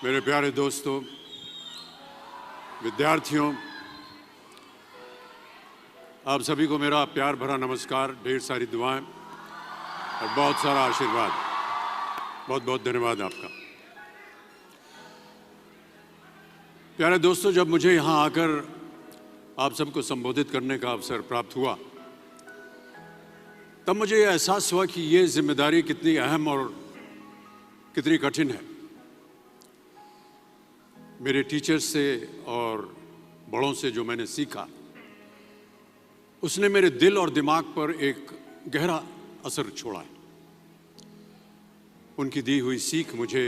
मेरे प्यारे दोस्तों, विद्यार्थियों, आप सभी को मेरा प्यार भरा नमस्कार, ढेर सारी दुआएं और बहुत सारा आशीर्वाद। बहुत बहुत धन्यवाद आपका। प्यारे दोस्तों, जब मुझे यहाँ आकर आप सबको संबोधित करने का अवसर प्राप्त हुआ, तब मुझे यह एहसास हुआ कि ये जिम्मेदारी कितनी अहम और कितनी कठिन है। मेरे टीचर्स से और बड़ों से जो मैंने सीखा, उसने मेरे दिल और दिमाग पर एक गहरा असर छोड़ा है। उनकी दी हुई सीख मुझे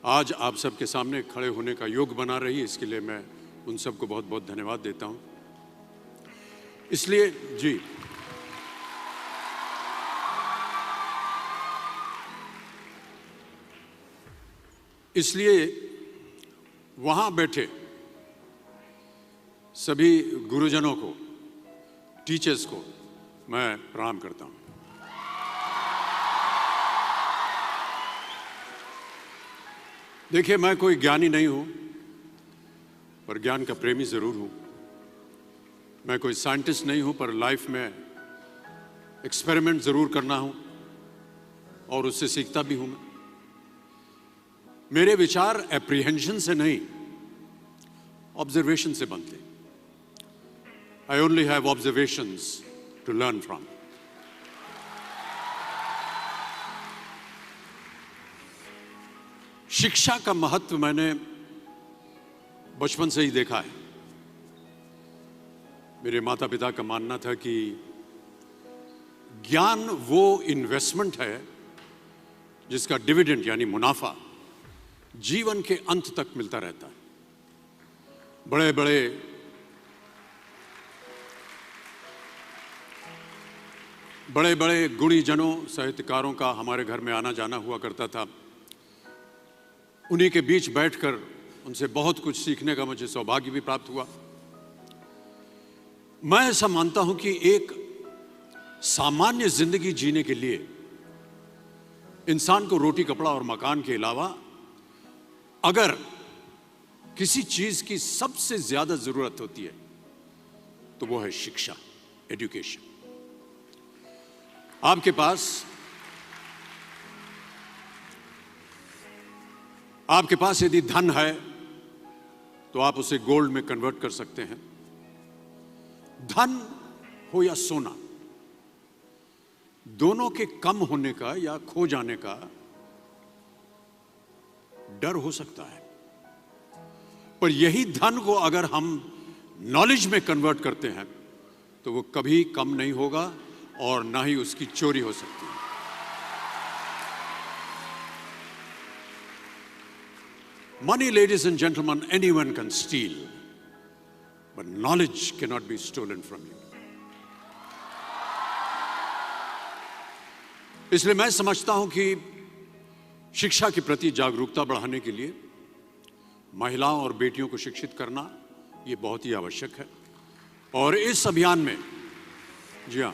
आज आप सबके सामने खड़े होने का योग बना रही है। इसके लिए मैं उन सबको बहुत बहुत धन्यवाद देता हूं। इसलिए वहां बैठे सभी गुरुजनों को, टीचर्स को मैं प्रणाम करता हूं। देखिए, मैं कोई ज्ञानी नहीं हूं, पर ज्ञान का प्रेमी जरूर हूं। मैं कोई साइंटिस्ट नहीं हूं, पर लाइफ में एक्सपेरिमेंट जरूर करना हूं और उससे सीखता भी हूं। मेरे विचार एप्रीहेंशन से नहीं, ऑब्जर्वेशन से बनते। I only have observations to learn from. शिक्षा का महत्व मैंने बचपन से ही देखा है। मेरे माता पिता का मानना था कि ज्ञान वो इन्वेस्टमेंट है जिसका डिविडेंड यानी मुनाफा जीवन के अंत तक मिलता रहता है। बड़े बड़े गुणीजनों, साहित्यकारों का हमारे घर में आना जाना हुआ करता था। उन्हीं के बीच बैठकर उनसे बहुत कुछ सीखने का मुझे सौभाग्य भी प्राप्त हुआ। मैं ऐसा मानता हूं कि एक सामान्य जिंदगी जीने के लिए इंसान को रोटी, कपड़ा और मकान के अलावा अगर किसी चीज की सबसे ज्यादा जरूरत होती है तो वो है शिक्षा, एजुकेशन। आपके पास यदि धन है तो आप उसे गोल्ड में कन्वर्ट कर सकते हैं। धन हो या सोना, दोनों के कम होने का या खो जाने का डर हो सकता है, पर यही धन को अगर हम नॉलेज में कन्वर्ट करते हैं तो वो कभी कम नहीं होगा और ना ही उसकी चोरी हो सकती है। Money, ladies and gentlemen, anyone can steal, but knowledge cannot be stolen from you. इसलिए मैं समझता हूं कि शिक्षा के प्रति जागरूकता बढ़ाने के लिए महिलाओं और बेटियों को शिक्षित करना ये बहुत ही आवश्यक है। और इस अभियान में, जी हां,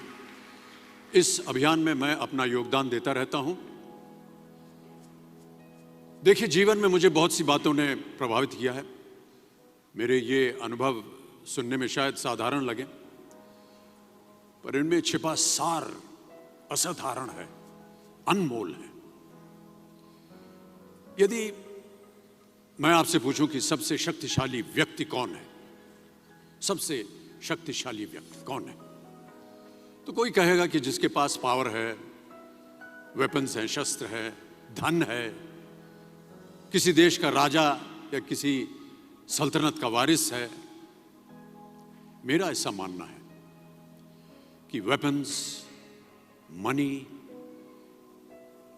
इस अभियान में मैं अपना योगदान देता रहता हूं। देखिए, जीवन में मुझे बहुत सी बातों ने प्रभावित किया है। मेरे ये अनुभव सुनने में शायद साधारण लगे, पर इनमें छिपा सार असाधारण है, अनमोल है। यदि मैं आपसे पूछूं कि सबसे शक्तिशाली व्यक्ति कौन है, सबसे शक्तिशाली व्यक्ति कौन है, तो कोई कहेगा कि जिसके पास पावर है, वेपन्स हैं, शस्त्र है, धन है, किसी देश का राजा या किसी सल्तनत का वारिस है। मेरा ऐसा मानना है कि वेपन्स, मनी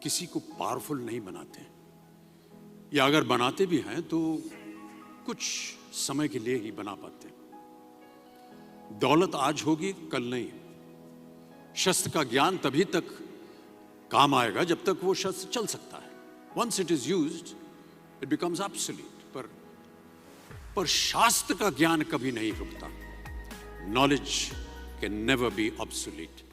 किसी को पावरफुल नहीं बनाते, या अगर बनाते भी हैं तो कुछ समय के लिए ही बना पाते। दौलत आज होगी, कल नहीं। शस्त्र का ज्ञान तभी तक काम आएगा जब तक वो शस्त्र चल सकता है। Once it is used it becomes absolute. पर शास्त्र का ज्ञान कभी नहीं रुकता। Knowledge can never be obsolete.